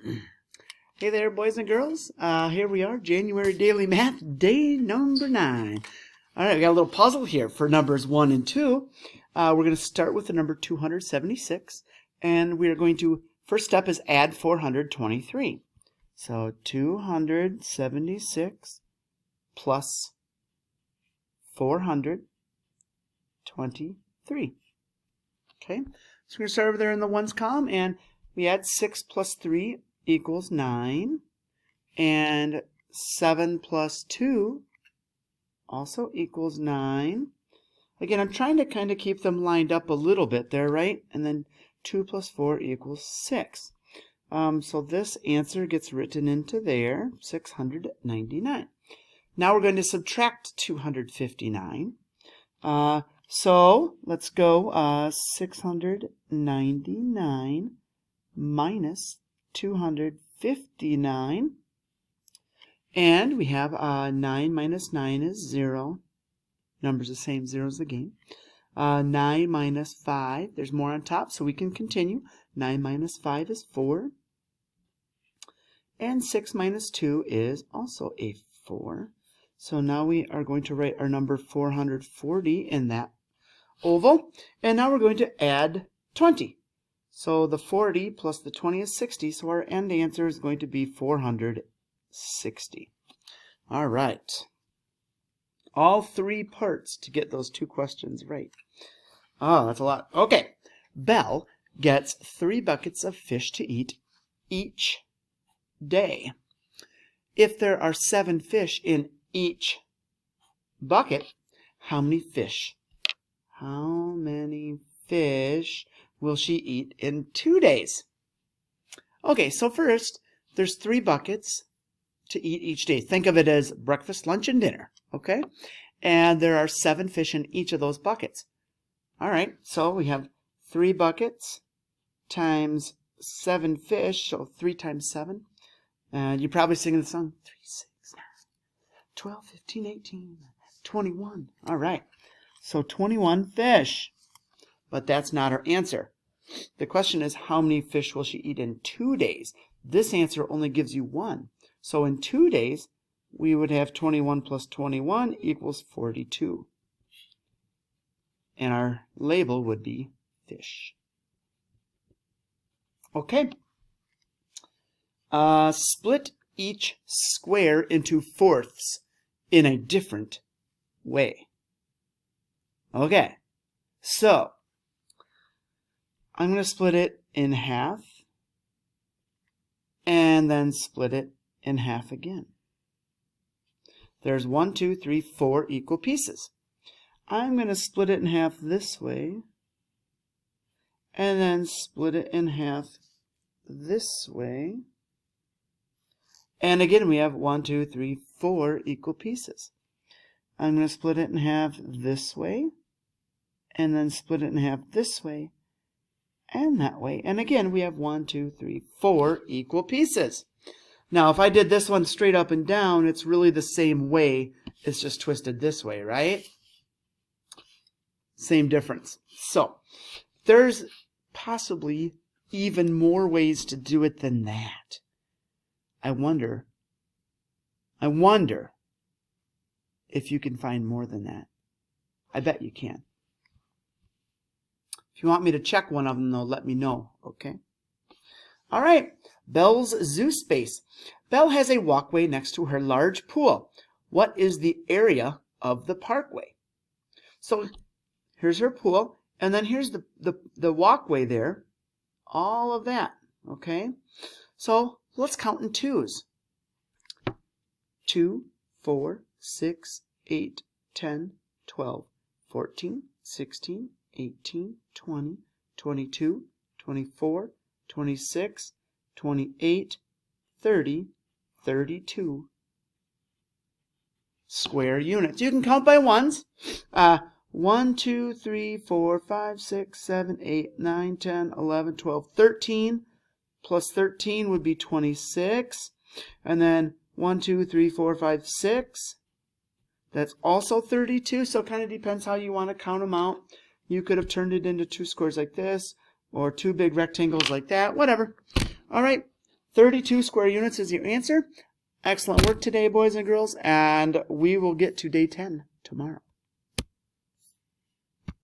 Hey there, boys and girls. Here we are, January Daily Math, day number 9. All right, we got a little puzzle here for numbers 1 and 2. We're going to start with the number 276, and we are going to, first step is add 423. So 276 plus 423. Okay, so we're going to start over there in the ones column, and we add 6 plus 3 equals 9, and 7 plus 2 also equals 9. Again, I'm trying to kind of keep them lined up a little bit there, right? And then 2 plus 4 equals 6. So this answer gets written into there, 699. Now we're going to subtract 259. So let's go 699 minus 259, and we have 9 minus 9 is 0. Numbers the same, 0 is the game. 9 minus 5, there's more on top, so we can continue. 9 minus 5 is 4. And 6 minus 2 is also a 4. So now we are going to write our number 440 in that oval. And now we're going to add 20. So the 40 plus the 20 is 60, so our end answer is going to be 460. All right. All 3 parts to get those 2 questions right. Oh, that's a lot. Okay. Belle gets 3 buckets of fish to eat each day. If there are 7 fish in each bucket, how many fish? How many fish will she eat in 2 days? Okay, so first, there's 3 buckets to eat each day. Think of it as breakfast, lunch, and dinner, okay? And there are 7 fish in each of those buckets. All right, so we have 3 buckets times 7 fish, so 3 times 7. And you're probably singing the song, 3, 6, 9, 12, 15, 18, 21. All right, so 21 fish. But that's not her answer. The question is, how many fish will she eat in 2 days? This answer only gives you 1. So in 2 days, we would have 21 plus 21 equals 42. And our label would be fish. Okay. Split each square into fourths in a different way. Okay. So I'm going to split it in half and then split it in half again. There's 1, 2, 3, 4 equal pieces. I'm going to split it in half this way and then split it in half this way. And again, we have 1, 2, 3, 4 equal pieces. I'm going to split it in half this way and then split it in half this way and that way. And again, we have 1, 2, 3, 4 equal pieces. Now, if I did this one straight up and down, it's really the same way. It's just twisted this way, right? Same difference. So, there's possibly even more ways to do it than that. I wonder if you can find more than that. I bet you can. If you want me to check one of them, though, let me know, okay? All right, Belle's zoo space. Belle has a walkway next to her large pool. What is the area of the parkway? So here's her pool, and then here's the walkway there. All of that, okay? So let's count in twos. 2, 4, 6, 8, 10, 12, 14, 16, 18, 20, 22, 24, 26, 28, 30, 32 square units. You can count by ones. 1, 2, 3, 4, 5, 6, 7, 8, 9, 10, 11, 12, 13. Plus 13 would be 26. And then 1, 2, 3, 4, 5, 6. That's also 32. So it kind of depends how you want to count them out. You could have turned it into 2 squares like this, or 2 big rectangles like that, whatever. All right, 32 square units is your answer. Excellent work today, boys and girls, and we will get to day 10 tomorrow.